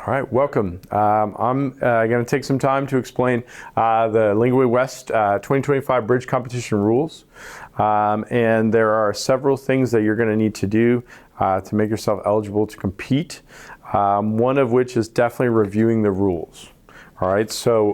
All right, welcome. I'm going to take some time to explain the Lingway West 2025 Bridge Competition rules. And there are several things that you're going to need to do to make yourself eligible to compete. One of which is definitely reviewing the rules. All right, so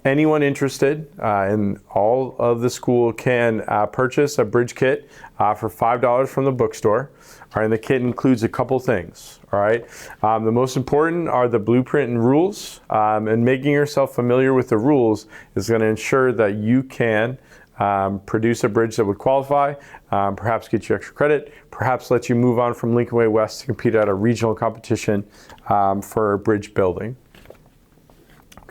anyone interested in all of the school can purchase a bridge kit for $5 from the bookstore. All right, and the kit includes a couple things. All right, the most important are the blueprint and rules, and making yourself familiar with the rules is going to ensure that you can produce a bridge that would qualify, perhaps get you extra credit, perhaps let you move on from Lingway West to compete at a regional competition for bridge building.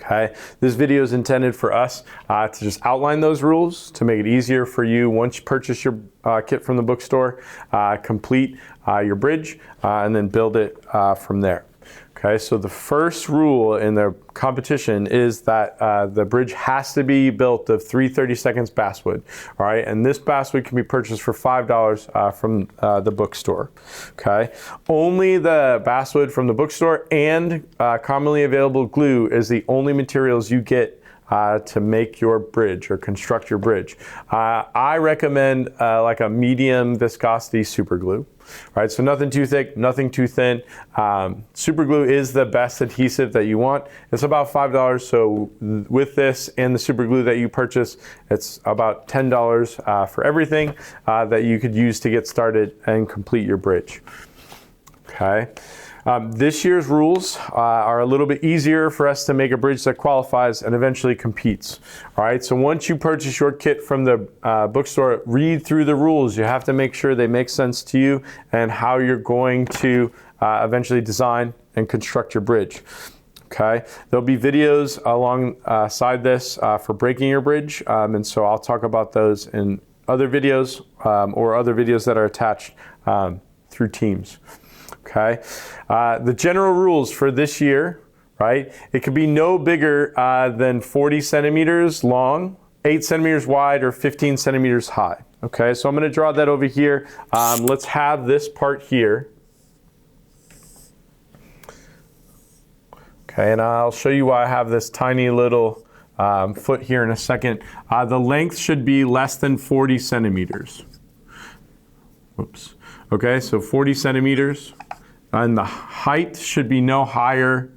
Okay, this video is intended for us to just outline those rules to make it easier for you once you purchase your kit from the bookstore, complete your bridge, and then build it from there. Okay, so the first rule in the competition is that the bridge has to be built of 3/32 basswood. All right, and this basswood can be purchased for $5 from the bookstore. Okay, only the basswood from the bookstore and commonly available glue is the only materials you get to make your bridge or construct your bridge. I recommend like a medium viscosity super glue. Right, so nothing too thick, nothing too thin. Super glue is the best adhesive that you want. It's about $5. So with this and the super glue that you purchase, it's about $10 for everything that you could use to get started and complete your bridge. Okay. This year's rules are a little bit easier for us to make a bridge that qualifies and eventually competes. All right, so once you purchase your kit from the bookstore, read through the rules. You have to make sure they make sense to you and how you're going to eventually design and construct your bridge. Okay, there'll be videos alongside this for breaking your bridge, and so I'll talk about those in other videos or other videos that are attached through Teams. Okay, the general rules for this year, right? It could be no bigger than 40 centimeters long, 8 centimeters wide, or 15 centimeters high. Okay, so I'm going to draw that over here. Let's have this part here. Okay, and I'll show you why I have this tiny little foot here in a second. The length should be less than 40 centimeters. Whoops. Okay, so 40 centimeters. And the height should be no higher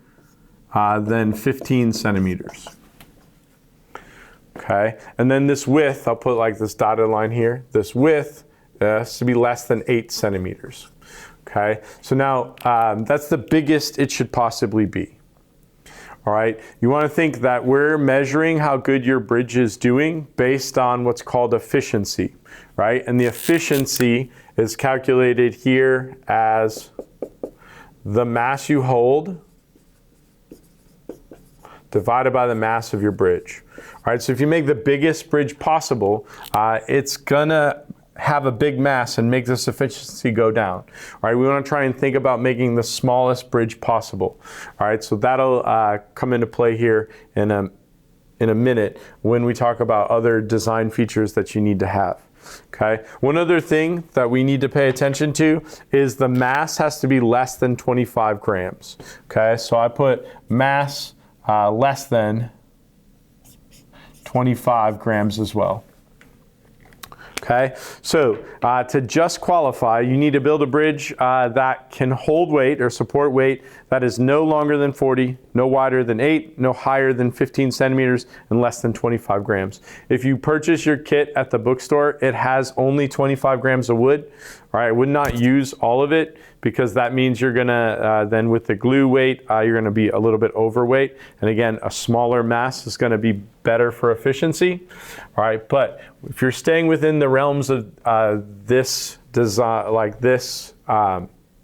than 15 centimeters. Okay, and then this width, I'll put like this dotted line here. This width has to be less than 8 centimeters. Okay, so now that's the biggest it should possibly be. All right, you want to think that we're measuring how good your bridge is doing based on what's called efficiency, right? And the efficiency is calculated here as the mass you hold divided by the mass of your bridge. All right, so if you make the biggest bridge possible, it's gonna have a big mass and make this efficiency go down. All right, we wanna try and think about making the smallest bridge possible. All right, so that'll come into play here in a minute when we talk about other design features that you need to have. Okay, one other thing that we need to pay attention to is the mass has to be less than 25 grams. Okay, so I put mass less than 25 grams as well. Okay, so to just qualify, you need to build a bridge that can hold weight or support weight that is no longer than 40, no wider than 8, no higher than 15 centimeters, and less than 25 grams. If you purchase your kit at the bookstore, it has only 25 grams of wood. All right, I would not use all of it because that means you're gonna, then with the glue weight, you're gonna be a little bit overweight. And again, a smaller mass is gonna be better for efficiency. All right, but if you're staying within the realms of this design, like this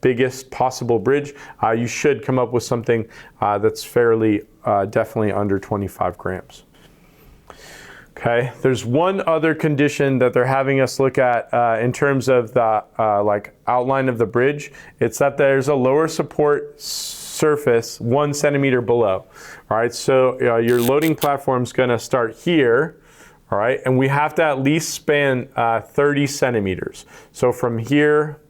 biggest possible bridge, you should come up with something that's fairly definitely under 25 grams. Okay, there's one other condition that they're having us look at in terms of the like outline of the bridge. It's that there's a lower support surface 1 centimeter below. All right, so your loading platform is going to start here. All right, and we have to at least span 30 centimeters. So from here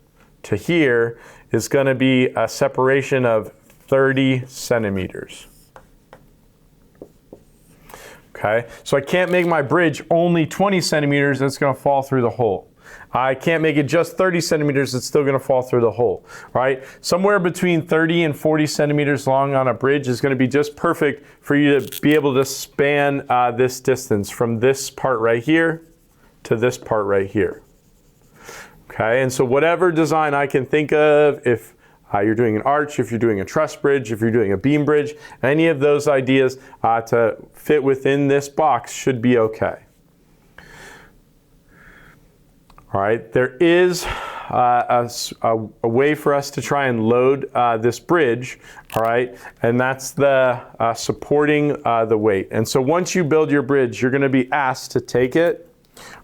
to here is going to be a separation of 30 centimeters. Okay, so I can't make my bridge only 20 centimeters, it's going to fall through the hole. I can't make it just 30 centimeters, it's still going to fall through the hole, right? Somewhere between 30 and 40 centimeters long on a bridge is going to be just perfect for you to be able to span this distance from this part right here to this part right here. Okay, and so whatever design I can think of, if you're doing an arch, if you're doing a truss bridge, if you're doing a beam bridge, any of those ideas to fit within this box should be okay. All right, there is a way for us to try and load this bridge, all right, and that's the supporting the weight. And so once you build your bridge, you're going to be asked to take it,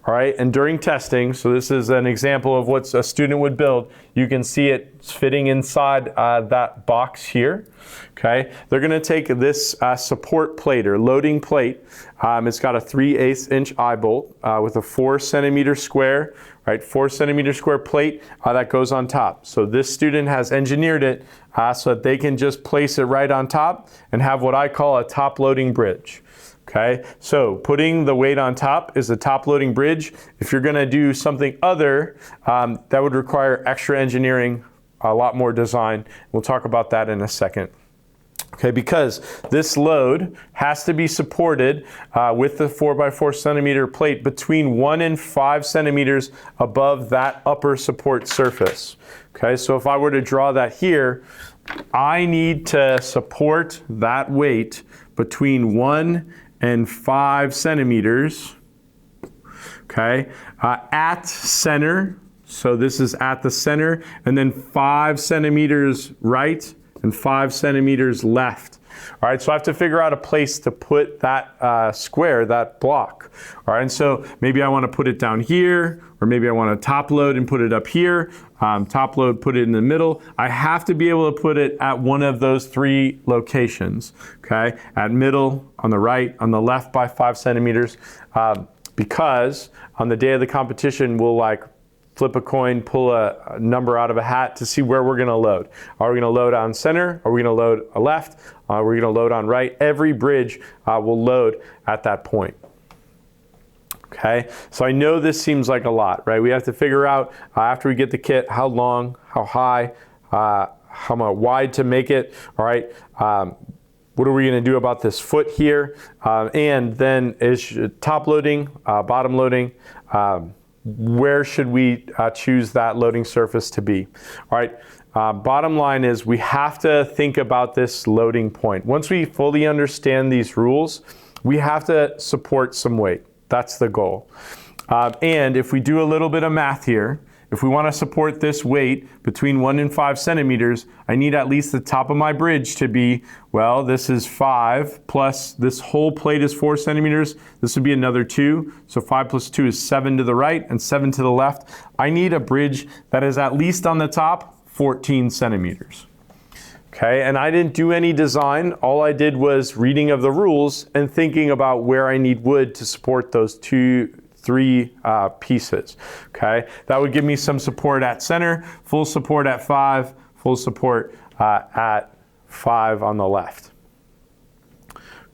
all right, and during testing, so this is an example of what a student would build, you can see it fitting inside that box here, okay. They're going to take this support plate or loading plate. It's got a 3/8 inch eye bolt with a 4 centimeter square, right, 4 centimeter square plate that goes on top. So this student has engineered it so that they can just place it right on top and have what I call a top loading bridge. Okay, so putting the weight on top is a top loading bridge. If you're going to do something other, that would require extra engineering, a lot more design. We'll talk about that in a second. Okay, because this load has to be supported with the 4x4 centimeter plate between 1 and 5 centimeters above that upper support surface. Okay, so if I were to draw that here, I need to support that weight between 1 and 5 centimeters, okay, at center. So this is at the center, and then 5 centimeters right and 5 centimeters left. All right, so I have to figure out a place to put that square, that block. All right, and so maybe I want to put it down here, or maybe I want to top load and put it up here. Top load, put it in the middle. I have to be able to put it at one of those 3 locations, okay? At middle, on the right, on the left by 5 centimeters, because on the day of the competition, we'll like flip a coin, pull a number out of a hat to see where we're going to load. Are we going to load on center? Are we going to load a left? Are we going to load on right? Every bridge will load at that point. Okay, so I know this seems like a lot, right? We have to figure out after we get the kit how long, how high, how much wide to make it. All right, what are we going to do about this foot here? And then is top loading, bottom loading. Where should we choose that loading surface to be? All right, bottom line is we have to think about this loading point. Once we fully understand these rules, we have to support some weight. That's the goal. And if we do a little bit of math here, if we want to support this weight between 1 and 5 centimeters, I need at least the top of my bridge to be, well, this is 5 plus this whole plate is 4 centimeters. This would be another 2. So 5 plus 2 is 7 to the right and 7 to the left. I need a bridge that is at least on the top 14 centimeters. Okay, and I didn't do any design. All I did was reading of the rules and thinking about where I need wood to support those 3 pieces. Okay, that would give me some support at center, full support at 5, full support at 5 on the left.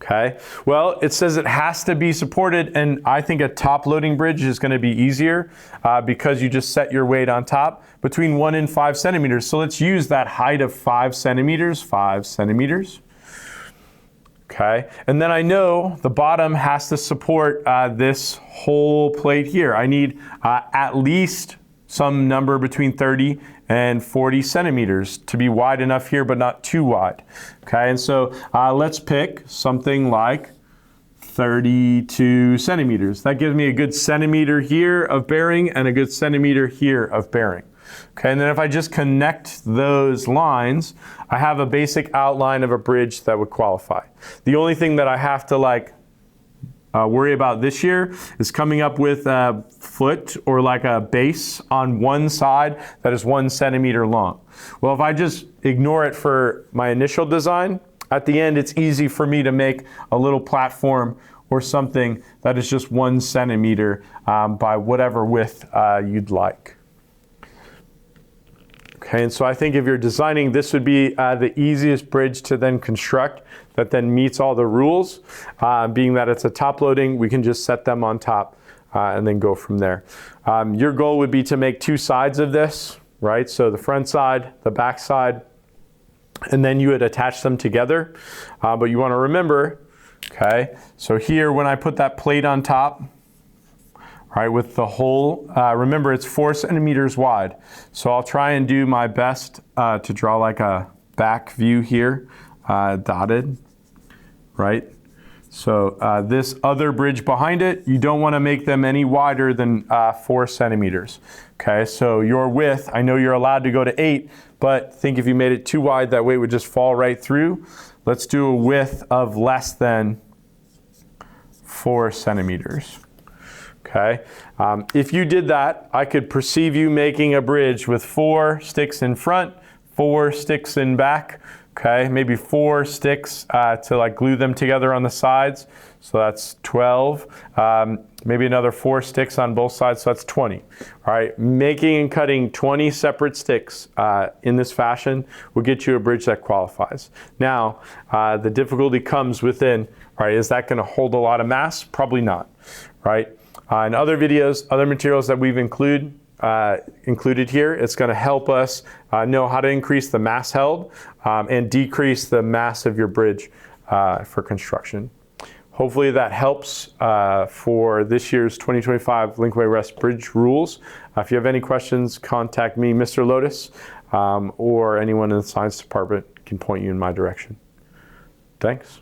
Okay, well, it says it has to be supported, and I think a top loading bridge is going to be easier because you just set your weight on top between 1 and 5 centimeters. So let's use that height of 5 centimeters, 5 centimeters. Okay, and then I know the bottom has to support this whole plate here. I need at least some number between 30 and 40 centimeters to be wide enough here, but not too wide. Okay, and so let's pick something like 32 centimeters. That gives me a good centimeter here of bearing and a good centimeter here of bearing. Okay, and then if I just connect those lines, I have a basic outline of a bridge that would qualify. The only thing that I have to worry about this year is coming up with a foot or like a base on one side that is 1 centimeter long. Well, if I just ignore it for my initial design, at the end it's easy for me to make a little platform or something that is just 1 centimeter by whatever width you'd like. Okay, and so I think if you're designing, this would be the easiest bridge to then construct that then meets all the rules. Being that it's a top loading, we can just set them on top and then go from there. Your goal would be to make two sides of this, right? So the front side, the back side, and then you would attach them together. But you want to remember, okay, so here when I put that plate on top, right, with the hole, remember it's 4 centimeters wide. So I'll try and do my best to draw like a back view here, dotted, right? So this other bridge behind it, you don't want to make them any wider than 4 centimeters. Okay, so your width, I know you're allowed to go to 8, but think if you made it too wide, that way it would just fall right through. Let's do a width of less than 4 centimeters. Okay, if you did that, I could perceive you making a bridge with 4 sticks in front, 4 sticks in back. Okay, maybe 4 sticks to like glue them together on the sides. So that's 12. Maybe another 4 sticks on both sides, so that's 20. All right, making and cutting 20 separate sticks in this fashion will get you a bridge that qualifies. Now, the difficulty comes within, all right, is that gonna hold a lot of mass? Probably not, right? In other videos, other materials that we've included here, it's going to help us know how to increase the mass held and decrease the mass of your bridge for construction. Hopefully that helps for this year's 2025 Link-Way West Bridge rules. If you have any questions, contact me, Mr. Lotus, or anyone in the science department can point you in my direction. Thanks.